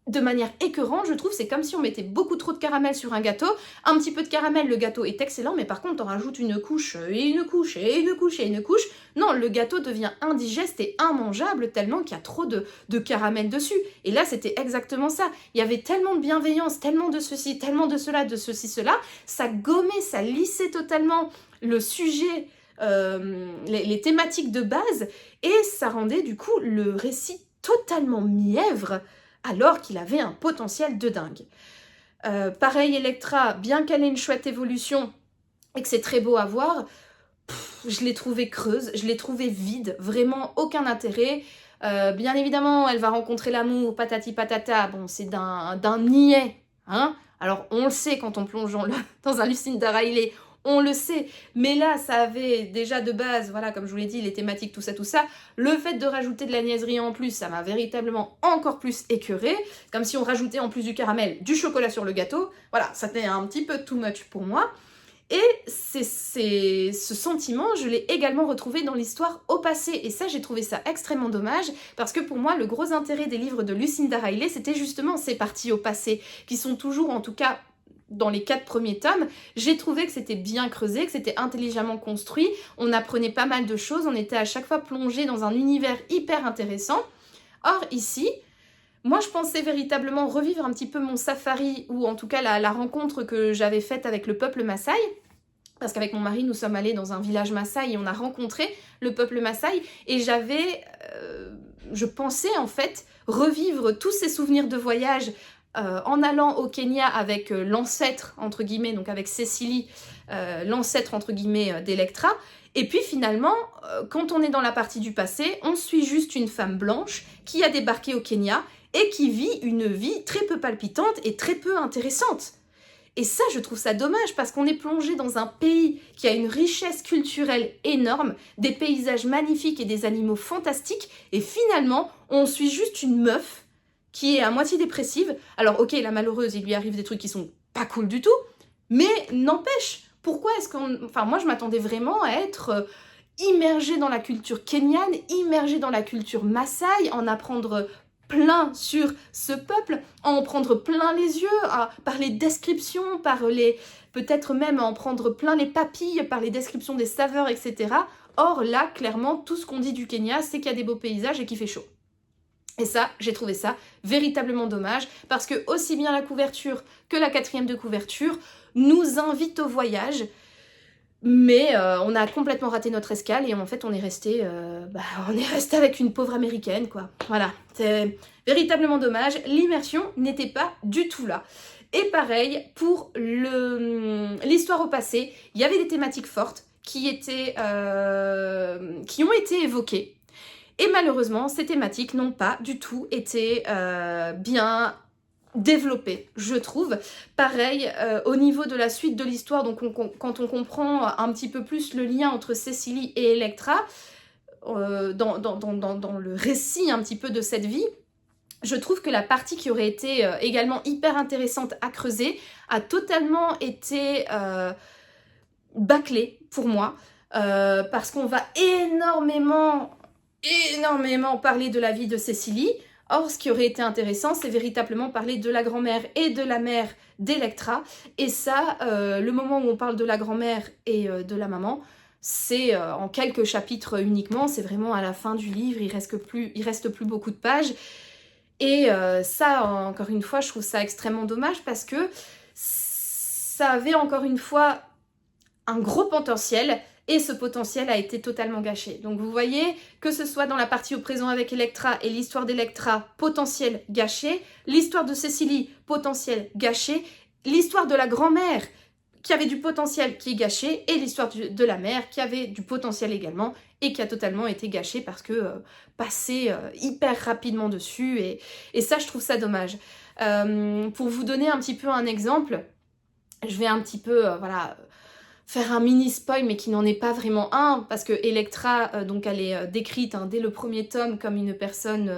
de manière écœurante, je trouve. C'est comme si on mettait beaucoup trop de caramel sur un gâteau. Un petit peu de caramel, le gâteau est excellent, mais par contre, on rajoute une couche, et une couche, et une couche, et une couche. Non, le gâteau devient indigeste et immangeable tellement qu'il y a trop de caramel dessus. Et là, c'était exactement ça. Il y avait tellement de bienveillance, tellement de ceci, tellement de cela, de ceci, cela. Ça gommait, ça lissait totalement le sujet, les thématiques de base, et ça rendait du coup le récit totalement mièvre, alors qu'il avait un potentiel de dingue. Pareil, Electra, bien qu'elle ait une chouette évolution et que c'est très beau à voir, je l'ai trouvée creuse, je l'ai trouvée vide, vraiment aucun intérêt. Bien évidemment, elle va rencontrer l'amour, patati patata, bon, c'est d'un niais, hein. Alors, on le sait quand on plonge dans un Lucinda Riley, on le sait, mais là, ça avait déjà de base, voilà, comme je vous l'ai dit, les thématiques, tout ça. Le fait de rajouter de la niaiserie en plus, ça m'a véritablement encore plus écœurée, comme si on rajoutait en plus du caramel, du chocolat sur le gâteau. Voilà, ça tenait un petit peu too much pour moi. Et ce sentiment, je l'ai également retrouvé dans l'histoire au passé. Et ça, j'ai trouvé ça extrêmement dommage, parce que pour moi, le gros intérêt des livres de Lucinda Riley, c'était justement ces parties au passé, qui sont toujours, en tout cas, dans les 4 premiers tomes, j'ai trouvé que c'était bien creusé, que c'était intelligemment construit, on apprenait pas mal de choses, on était à chaque fois plongé dans un univers hyper intéressant. Or ici, moi je pensais véritablement revivre un petit peu mon safari, ou en tout cas la rencontre que j'avais faite avec le peuple Maasai, parce qu'avec mon mari nous sommes allés dans un village Maasai et on a rencontré le peuple Maasai, et je pensais en fait revivre tous ces souvenirs de voyage en allant au Kenya avec l'ancêtre, entre guillemets, donc avec Cécilie, l'ancêtre, entre guillemets, d'Electra. Et puis finalement, quand on est dans la partie du passé, on suit juste une femme blanche qui a débarqué au Kenya et qui vit une vie très peu palpitante et très peu intéressante. Et ça, je trouve ça dommage parce qu'on est plongé dans un pays qui a une richesse culturelle énorme, des paysages magnifiques et des animaux fantastiques, et finalement, on suit juste une meuf qui est à moitié dépressive. Alors ok, la malheureuse, il lui arrive des trucs qui sont pas cool du tout, mais n'empêche, pourquoi est-ce qu'on... Enfin, moi, je m'attendais vraiment à être immergée dans la culture kenyane, immergée dans la culture Maasai, en apprendre plein sur ce peuple, en prendre plein les yeux, par les descriptions, peut-être même en prendre plein les papilles, par les descriptions des saveurs, etc. Or là, clairement, tout ce qu'on dit du Kenya, c'est qu'il y a des beaux paysages et qu'il fait chaud. Et ça, j'ai trouvé ça véritablement dommage, parce que aussi bien la couverture que la 4e de couverture nous invitent au voyage, mais on a complètement raté notre escale et en fait on est resté avec une pauvre américaine, quoi. Voilà, c'est véritablement dommage, l'immersion n'était pas du tout là. Et pareil, pour l'histoire au passé, il y avait des thématiques fortes qui ont été évoquées. Et malheureusement, ces thématiques n'ont pas du tout été bien développées, je trouve. Pareil, au niveau de la suite de l'histoire, donc quand on comprend un petit peu plus le lien entre Cécilie et Electra, dans le récit un petit peu de cette vie, je trouve que la partie qui aurait été également hyper intéressante à creuser a totalement été bâclée pour moi, parce qu'on va énormément parler de la vie de Cécilie. Or, ce qui aurait été intéressant, c'est véritablement parler de la grand-mère et de la mère d'Electra. Et ça, le moment où on parle de la grand-mère et de la maman, c'est en quelques chapitres uniquement, c'est vraiment à la fin du livre, il reste plus beaucoup de pages. Et ça, encore une fois, je trouve ça extrêmement dommage parce que ça avait encore une fois un gros potentiel et ce potentiel a été totalement gâché. Donc vous voyez, que ce soit dans la partie au présent avec Electra et l'histoire d'Electra, potentiel gâché, l'histoire de Cécilie, potentiel gâché, l'histoire de la grand-mère qui avait du potentiel qui est gâché et l'histoire de la mère qui avait du potentiel également et qui a totalement été gâchée parce que passé hyper rapidement dessus et ça je trouve ça dommage. Pour vous donner un petit peu un exemple, je vais un petit peu voilà, faire un mini spoil mais qui n'en est pas vraiment un parce que Electra donc elle est décrite dès le premier tome comme une personne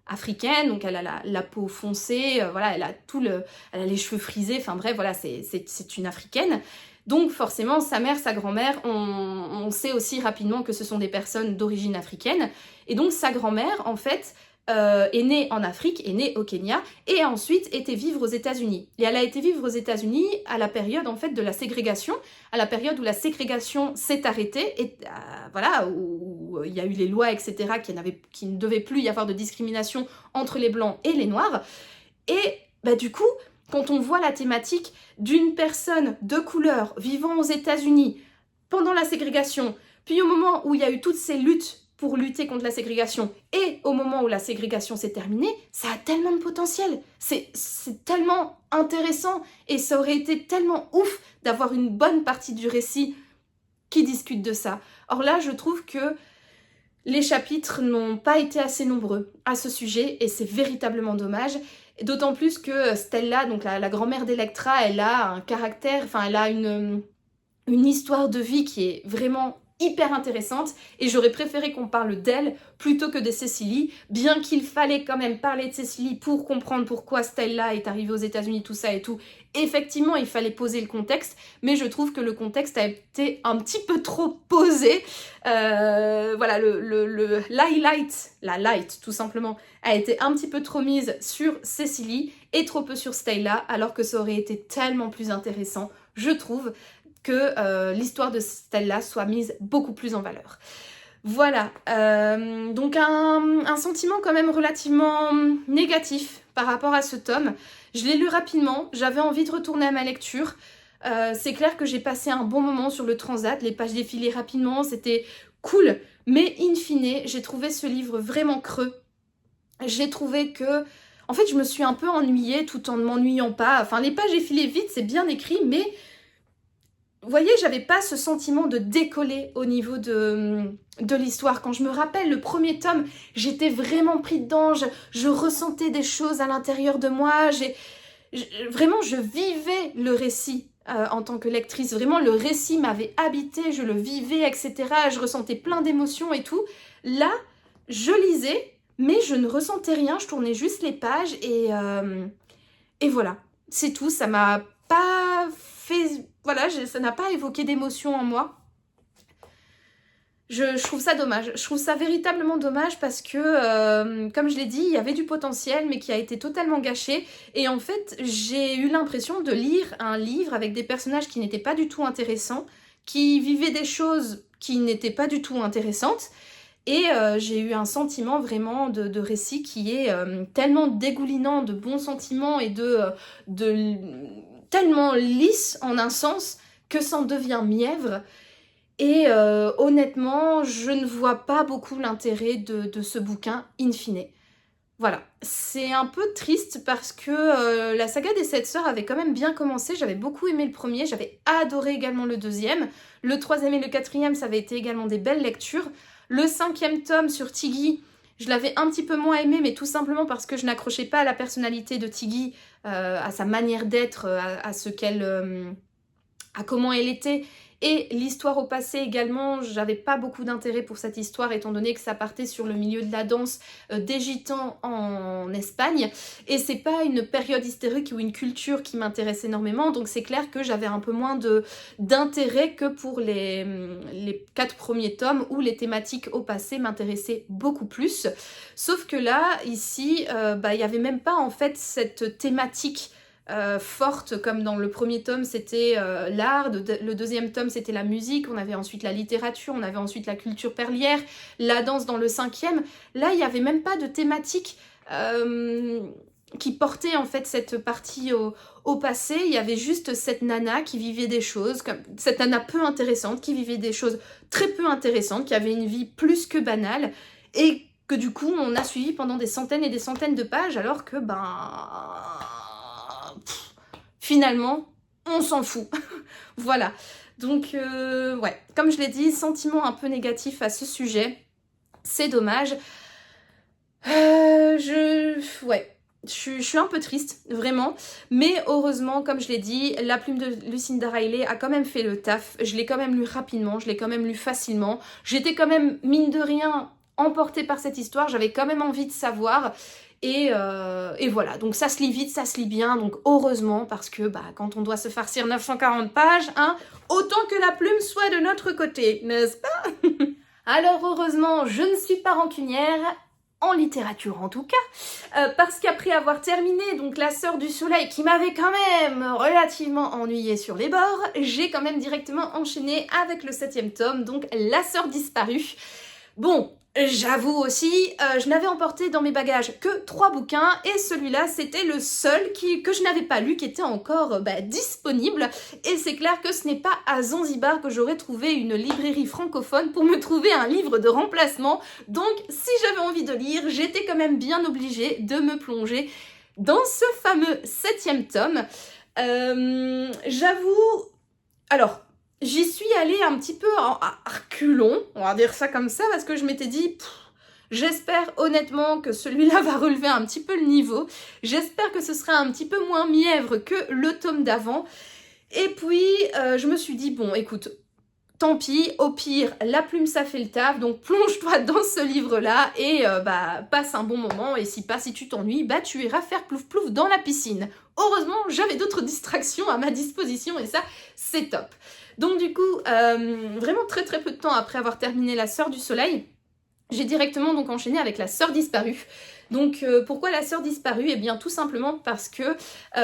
africaine, donc elle a la peau foncée, voilà, elle a les cheveux frisés, enfin bref, voilà, c'est une africaine. Donc forcément, sa mère, sa grand-mère, on sait aussi rapidement que ce sont des personnes d'origine africaine. Et donc sa grand-mère, en fait, est née en Afrique, est née au Kenya, et a ensuite été vivre aux États-Unis. Et elle a été vivre aux États-Unis à la période en fait de la ségrégation, à la période où la ségrégation s'est arrêtée, et voilà, où il y a eu les lois, etc., qui ne devait plus y avoir de discrimination entre les blancs et les noirs. Et du coup, quand on voit la thématique d'une personne de couleur vivant aux États-Unis pendant la ségrégation, puis au moment où il y a eu toutes ces luttes pour lutter contre la ségrégation, et au moment où la ségrégation s'est terminée, ça a tellement de potentiel, c'est tellement intéressant, et ça aurait été tellement ouf d'avoir une bonne partie du récit qui discute de ça. Or là, je trouve que les chapitres n'ont pas été assez nombreux à ce sujet, et c'est véritablement dommage, d'autant plus que Stella, donc la grand-mère d'Electra, elle a un caractère, enfin elle a une histoire de vie qui est vraiment hyper intéressante et j'aurais préféré qu'on parle d'elle plutôt que de Cécilie, bien qu'il fallait quand même parler de Cécilie pour comprendre pourquoi Stella est arrivée aux États-Unis, tout ça et tout. Effectivement, il fallait poser le contexte, mais je trouve que le contexte a été un petit peu trop posé. Voilà, la light tout simplement, a été un petit peu trop mise sur Cécilie et trop peu sur Stella, alors que ça aurait été tellement plus intéressant, je trouve, que l'histoire de Stella soit mise beaucoup plus en valeur. Voilà, donc un sentiment quand même relativement négatif par rapport à ce tome. Je l'ai lu rapidement, j'avais envie de retourner à ma lecture. C'est clair que j'ai passé un bon moment sur le transat, les pages défilaient rapidement, c'était cool. Mais in fine, j'ai trouvé ce livre vraiment creux. J'ai trouvé que... En fait, je me suis un peu ennuyée tout en ne m'ennuyant pas. Enfin, les pages défilaient vite, c'est bien écrit, mais... Vous voyez, j'avais pas ce sentiment de décoller au niveau de l'histoire. Quand je me rappelle le premier tome, j'étais vraiment pris dedans, je ressentais des choses à l'intérieur de moi, vraiment je vivais le récit en tant que lectrice. Vraiment, le récit m'avait habité, je le vivais, etc. Je ressentais plein d'émotions et tout. Là, je lisais, mais je ne ressentais rien, je tournais juste les pages et voilà. C'est tout, ça m'a pas fait... Voilà, ça n'a pas évoqué d'émotion en moi. Je trouve ça dommage. Je trouve ça véritablement dommage parce que, comme je l'ai dit, il y avait du potentiel mais qui a été totalement gâché. Et en fait, j'ai eu l'impression de lire un livre avec des personnages qui n'étaient pas du tout intéressants, qui vivaient des choses qui n'étaient pas du tout intéressantes. Et j'ai eu un sentiment vraiment de récit qui est tellement dégoulinant de bons sentiments et de tellement lisse en un sens que ça en devient mièvre. Et honnêtement, je ne vois pas beaucoup l'intérêt de ce bouquin in fine. Voilà, c'est un peu triste parce que la saga des 7 sœurs avait quand même bien commencé, j'avais beaucoup aimé le premier, j'avais adoré également le deuxième, le troisième et le quatrième, ça avait été également des belles lectures. Le 5e tome sur Tiggy, je l'avais un petit peu moins aimé, mais tout simplement parce que je n'accrochais pas à la personnalité de Tiggy, à sa manière d'être, à ce qu'elle... à comment elle était. Et l'histoire au passé également, j'avais pas beaucoup d'intérêt pour cette histoire étant donné que ça partait sur le milieu de la danse des gitans en Espagne et c'est pas une période historique ou une culture qui m'intéresse énormément, donc c'est clair que j'avais un peu moins d'intérêt que pour les 4 premiers tomes où les thématiques au passé m'intéressaient beaucoup plus. Sauf que là, ici, il y avait même pas en fait cette thématique fortes, comme dans le premier tome c'était l'art, le deuxième tome c'était la musique, on avait ensuite la littérature, on avait ensuite la culture perlière, la danse dans le cinquième. Là il n'y avait même pas de thématique qui portait en fait cette partie au passé. Il y avait juste cette nana qui vivait des choses, cette nana peu intéressante, qui vivait des choses très peu intéressantes, qui avait une vie plus que banale, et que du coup on a suivi pendant des centaines et des centaines de pages, alors que finalement on s'en fout. Voilà, donc ouais, comme je l'ai dit, sentiment un peu négatif à ce sujet, c'est dommage. Ouais, je suis un peu triste, vraiment, mais heureusement, comme je l'ai dit, la plume de Lucinda Riley a quand même fait le taf. Je l'ai quand même lu rapidement, je l'ai quand même lu facilement, j'étais quand même, mine de rien, emportée par cette histoire, j'avais quand même envie de savoir, et voilà, donc ça se lit vite, ça se lit bien, donc heureusement, parce que quand on doit se farcir 940 pages, hein, autant que la plume soit de notre côté, n'est-ce pas? Alors heureusement, je ne suis pas rancunière, en littérature en tout cas, parce qu'après avoir terminé donc La Sœur du Soleil, qui m'avait quand même relativement ennuyée sur les bords, j'ai quand même directement enchaîné avec le 7e tome, donc La Sœur disparue. Bon, j'avoue aussi, je n'avais emporté dans mes bagages que 3 bouquins, et celui-là c'était le seul que je n'avais pas lu, qui était encore disponible, et c'est clair que ce n'est pas à Zanzibar que j'aurais trouvé une librairie francophone pour me trouver un livre de remplacement, donc si j'avais envie de lire, j'étais quand même bien obligée de me plonger dans ce fameux 7e tome. J'avoue... Alors... J'y suis allée un petit peu à reculons, on va dire ça comme ça, parce que je m'étais dit, j'espère honnêtement que celui-là va relever un petit peu le niveau, j'espère que ce sera un petit peu moins mièvre que le tome d'avant, et puis je me suis dit, bon écoute, tant pis, au pire, la plume ça fait le taf, donc plonge-toi dans ce livre-là et passe un bon moment, et si tu t'ennuies, tu iras faire plouf plouf dans la piscine. Heureusement, j'avais d'autres distractions à ma disposition, et ça, c'est top. Donc du coup, vraiment très très peu de temps après avoir terminé La Sœur du Soleil, j'ai directement donc enchaîné avec La Sœur disparue. Donc pourquoi La Sœur disparue? Eh bien tout simplement parce que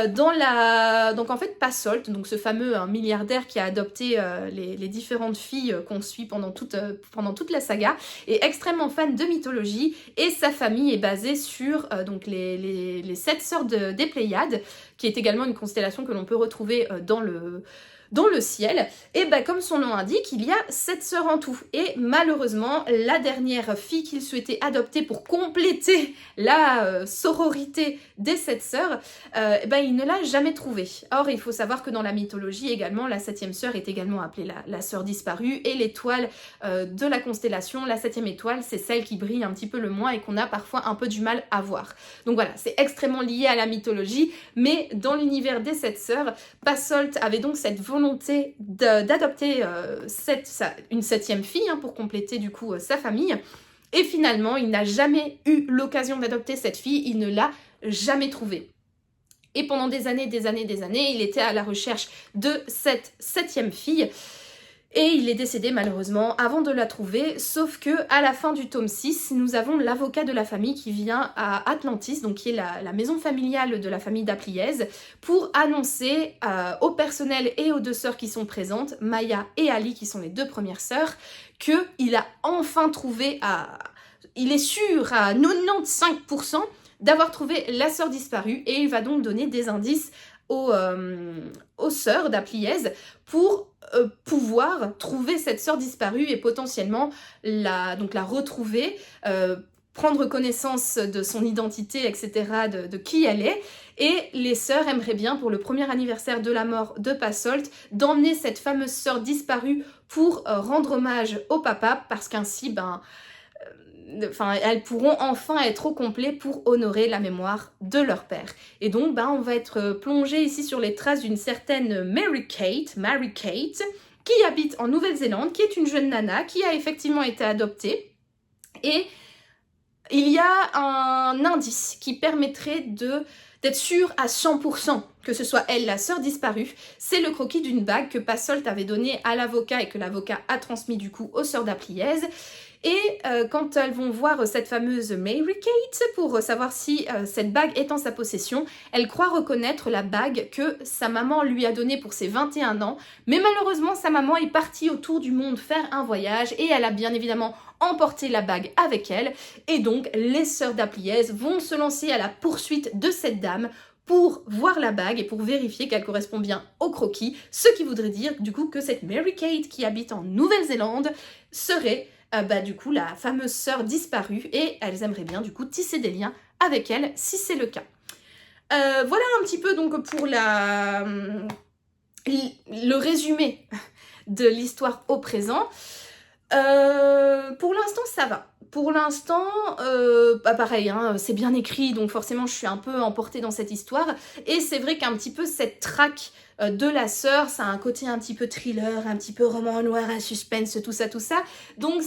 donc en fait Passolt, donc ce fameux milliardaire qui a adopté les différentes filles qu'on suit pendant toute la saga, est extrêmement fan de mythologie, et sa famille est basée sur donc les 7 sœurs des Pléiades, qui est également une constellation que l'on peut retrouver dans le ciel, et comme son nom indique, il y a 7 sœurs en tout, et malheureusement, la dernière fille qu'il souhaitait adopter pour compléter la sororité des 7 sœurs, il ne l'a jamais trouvée. Or, il faut savoir que dans la mythologie également, la 7e sœur est également appelée la sœur disparue, et l'étoile de la constellation, la 7e étoile, c'est celle qui brille un petit peu le moins et qu'on a parfois un peu du mal à voir. Donc voilà, c'est extrêmement lié à la mythologie, mais dans l'univers des 7 sœurs, Passolt avait donc cette volonté d'adopter une 7e fille pour compléter du coup sa famille, et finalement il n'a jamais eu l'occasion d'adopter cette fille, il ne l'a jamais trouvée. Et pendant des années, il était à la recherche de cette 7e fille, et il est décédé malheureusement avant de la trouver, sauf que à la fin du tome 6, nous avons l'avocat de la famille qui vient à Atlantis, donc qui est la maison familiale de la famille d'Apliez, pour annoncer au personnel et aux 2 sœurs qui sont présentes, Maya et Ali, qui sont les 2 premières sœurs, qu'il a enfin trouvé, il est sûr à 95% d'avoir trouvé la sœur disparue, et il va donc donner des indices aux sœurs d'Apliez pour pouvoir trouver cette sœur disparue et potentiellement la retrouver, prendre connaissance de son identité, etc., de qui elle est. Et les sœurs aimeraient bien, pour le premier anniversaire de la mort de Passolt, d'emmener cette fameuse sœur disparue pour rendre hommage au papa, parce qu'ainsi, elles pourront enfin être au complet pour honorer la mémoire de leur père. Et donc, on va être plongé ici sur les traces d'une certaine Mary Kate, qui habite en Nouvelle-Zélande, qui est une jeune nana, qui a effectivement été adoptée. Et il y a un indice qui permettrait d'être sûr à 100% que ce soit elle, la sœur disparue. C'est le croquis d'une bague que Passolt avait donné à l'avocat et que l'avocat a transmis du coup aux sœurs d'Apliez. Et quand elles vont voir cette fameuse Mary Kate pour savoir si cette bague est en sa possession, elle croit reconnaître la bague que sa maman lui a donnée pour ses 21 ans. Mais malheureusement, sa maman est partie autour du monde faire un voyage et elle a bien évidemment emporté la bague avec elle. Et donc, les sœurs Dapliez vont se lancer à la poursuite de cette dame pour voir la bague et pour vérifier qu'elle correspond bien au croquis, ce qui voudrait dire du coup que cette Mary Kate qui habite en Nouvelle-Zélande serait du coup la fameuse sœur disparue et elles aimeraient bien du coup tisser des liens avec elle si c'est le cas. Voilà un petit peu donc pour le résumé de l'histoire au présent. Pour l'instant ça va. Pour l'instant, pareil, hein, c'est bien écrit, donc forcément je suis un peu emportée dans cette histoire. Et c'est vrai qu'un petit peu cette traque de la sœur, ça a un côté un petit peu thriller, un petit peu roman noir à suspense, tout ça. Donc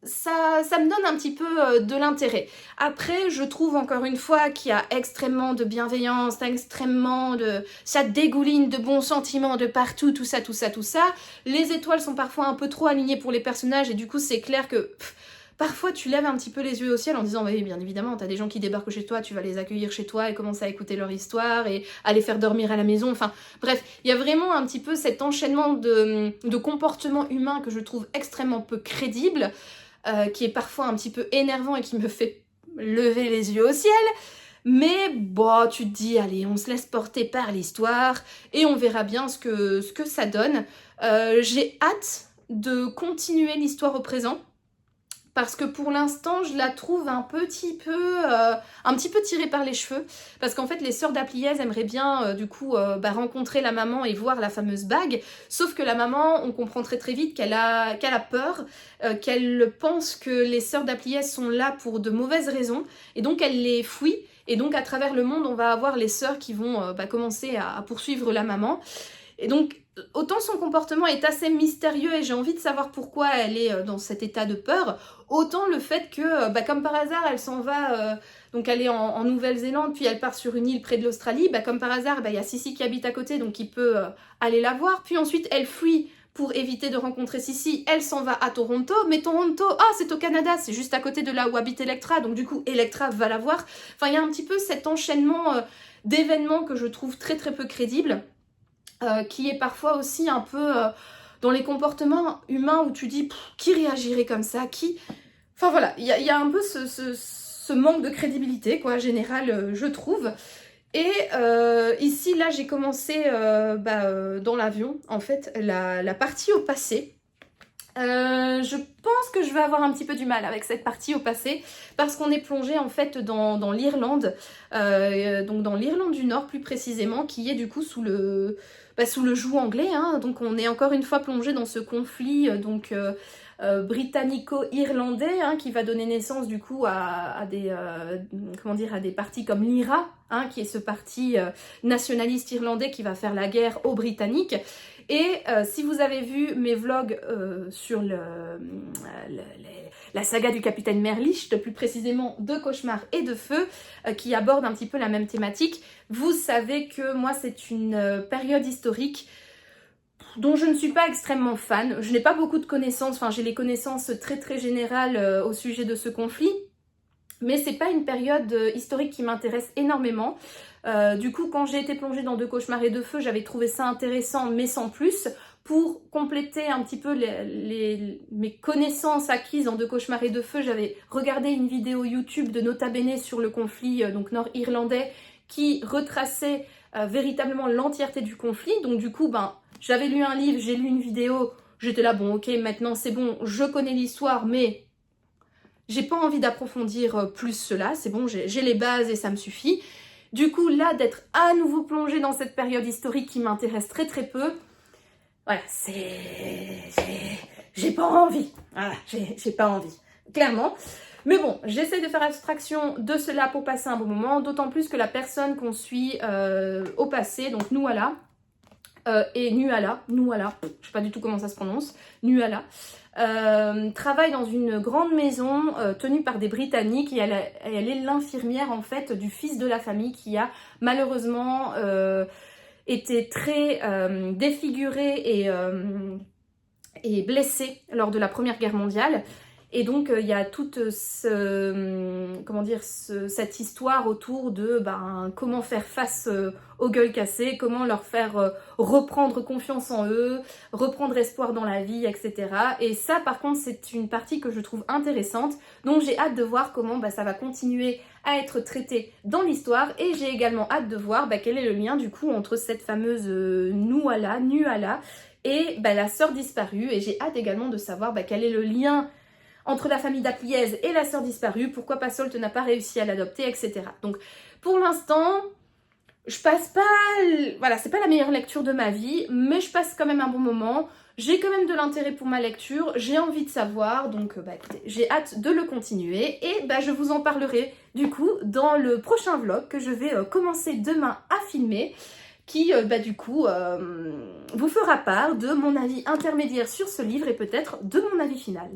ça me donne un petit peu de l'intérêt. Après, je trouve encore une fois qu'il y a extrêmement de bienveillance, extrêmement de... ça dégouline de bons sentiments de partout, tout ça. Les étoiles sont parfois un peu trop alignées pour les personnages et du coup c'est clair que... parfois tu lèves un petit peu les yeux au ciel en disant oui bien évidemment t'as des gens qui débarquent chez toi, tu vas les accueillir chez toi et commencer à écouter leur histoire et à les faire dormir à la maison, enfin bref, il y a vraiment un petit peu cet enchaînement de comportements humains que je trouve extrêmement peu crédible, qui est parfois un petit peu énervant et qui me fait lever les yeux au ciel. Mais bon, tu te dis, allez, on se laisse porter par l'histoire et on verra bien ce que ça donne. J'ai hâte de continuer l'histoire au présent. Parce que pour l'instant, je la trouve un petit peu tirée par les cheveux. Parce qu'en fait, les sœurs Dapliez aimeraient bien, rencontrer la maman et voir la fameuse bague. Sauf que la maman, on comprend très vite qu'elle a peur, qu'elle pense que les sœurs Dapliez sont là pour de mauvaises raisons. Et donc, elle les fuit. Et donc, à travers le monde, on va avoir les sœurs qui vont commencer à poursuivre la maman. Et donc, autant son comportement est assez mystérieux et j'ai envie de savoir pourquoi elle est dans cet état de peur, autant le fait que, comme par hasard, elle s'en va, donc elle est en Nouvelle-Zélande, puis elle part sur une île près de l'Australie, comme par hasard, il y a Sissi qui habite à côté, donc il peut aller la voir, puis ensuite elle fuit pour éviter de rencontrer Sissi, elle s'en va à Toronto, mais Toronto, c'est au Canada, c'est juste à côté de là où habite Electra, donc du coup Electra va la voir, enfin il y a un petit peu cet enchaînement d'événements que je trouve très peu crédible. Qui est parfois aussi un peu dans les comportements humains où tu dis qui réagirait comme ça, qui... Enfin voilà, il y a un peu ce manque de crédibilité, quoi, général, je trouve. Et ici, là, j'ai commencé dans l'avion, en fait, la partie au passé. Je pense que je vais avoir un petit peu du mal avec cette partie au passé parce qu'on est plongé en fait dans l'Irlande, donc dans l'Irlande du Nord plus précisément, qui est du coup sous le joug anglais, hein. Donc on est encore une fois plongé dans ce conflit britannico-irlandais, hein, qui va donner naissance du coup à des partis comme l'IRA, hein, qui est ce parti nationaliste irlandais qui va faire la guerre aux Britanniques. Et si vous avez vu mes vlogs sur la saga du capitaine Merlich, plus précisément de Cauchemar et de Feu, qui aborde un petit peu la même thématique, vous savez que moi c'est une période historique dont je ne suis pas extrêmement fan. Je n'ai pas beaucoup de connaissances, enfin j'ai les connaissances très générales au sujet de ce conflit, mais c'est pas une période historique qui m'intéresse énormément. Du coup, quand j'ai été plongée dans Deux Cauchemars et de Feu, j'avais trouvé ça intéressant, mais sans plus. Pour compléter un petit peu mes connaissances acquises dans Deux Cauchemars et de Feu, j'avais regardé une vidéo YouTube de Nota Bene sur le conflit nord-irlandais qui retraçait véritablement l'entièreté du conflit. Donc du coup, j'avais lu un livre, j'ai lu une vidéo, j'étais là, bon ok, maintenant c'est bon, je connais l'histoire, mais j'ai pas envie d'approfondir plus cela, c'est bon, j'ai les bases et ça me suffit. Du coup, là, d'être à nouveau plongée dans cette période historique qui m'intéresse très peu, voilà, j'ai pas envie. Voilà, j'ai pas envie, clairement. Mais bon, j'essaie de faire abstraction de cela pour passer un bon moment, d'autant plus que la personne qu'on suit au passé, donc Nuala, et Nuala, je sais pas du tout comment ça se prononce, Nuala, travaille dans une grande maison tenue par des Britanniques et elle est l'infirmière en fait du fils de la famille qui a malheureusement été très défiguré est blessé lors de la Première Guerre mondiale. Et donc il y a toute cette histoire autour de comment faire face aux gueules cassées, comment leur faire reprendre confiance en eux, reprendre espoir dans la vie, etc. Et ça par contre c'est une partie que je trouve intéressante, donc j'ai hâte de voir comment ça va continuer à être traité dans l'histoire, et j'ai également hâte de voir quel est le lien du coup entre cette fameuse Nuala et la sœur disparue, et j'ai hâte également de savoir quel est le lien entre la famille d'Apliez et la sœur disparue, pourquoi Passolt n'a pas réussi à l'adopter, etc. Donc pour l'instant, je passe pas... Voilà, c'est pas la meilleure lecture de ma vie, mais je passe quand même un bon moment. J'ai quand même de l'intérêt pour ma lecture, j'ai envie de savoir, donc écoutez, j'ai hâte de le continuer, et je vous en parlerai du coup dans le prochain vlog que je vais commencer demain à filmer, qui du coup vous fera part de mon avis intermédiaire sur ce livre et peut-être de mon avis final.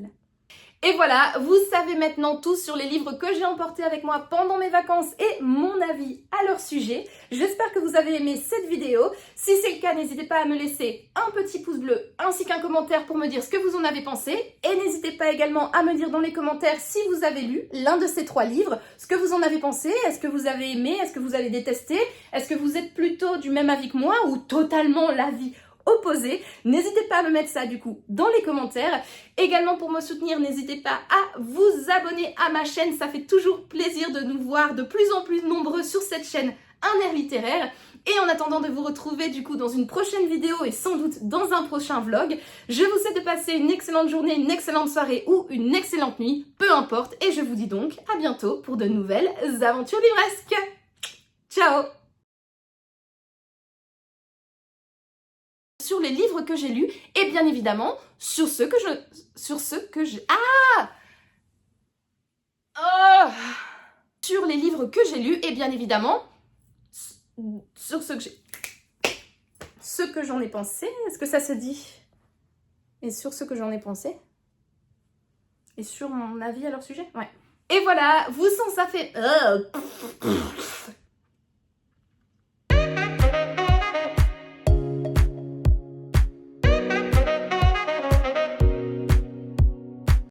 Et voilà, vous savez maintenant tout sur les livres que j'ai emportés avec moi pendant mes vacances et mon avis à leur sujet. J'espère que vous avez aimé cette vidéo. Si c'est le cas, n'hésitez pas à me laisser un petit pouce bleu ainsi qu'un commentaire pour me dire ce que vous en avez pensé. Et n'hésitez pas également à me dire dans les commentaires si vous avez lu l'un de ces 3 livres, ce que vous en avez pensé. Est-ce que vous avez aimé? Est-ce que vous avez détesté? Est-ce que vous êtes plutôt du même avis que moi ou totalement l'avis opposé? N'hésitez pas à me mettre ça du coup dans les commentaires. Également pour me soutenir, n'hésitez pas à vous abonner à ma chaîne, ça fait toujours plaisir de nous voir de plus en plus nombreux sur cette chaîne Un Air littéraire. Et en attendant de vous retrouver du coup dans une prochaine vidéo et sans doute dans un prochain vlog, je vous souhaite de passer une excellente journée, une excellente soirée ou une excellente nuit, peu importe, et je vous dis donc à bientôt pour de nouvelles aventures livresques. Ciao! Sur les livres que j'ai lus et bien évidemment sur ceux que j'ai sur les livres que j'ai lus et bien évidemment sur ce que j'en ai pensé. Est-ce que ça se dit? Et sur ce que j'en ai pensé et sur mon avis à leur sujet. Ouais. Et voilà, vous sens ça fait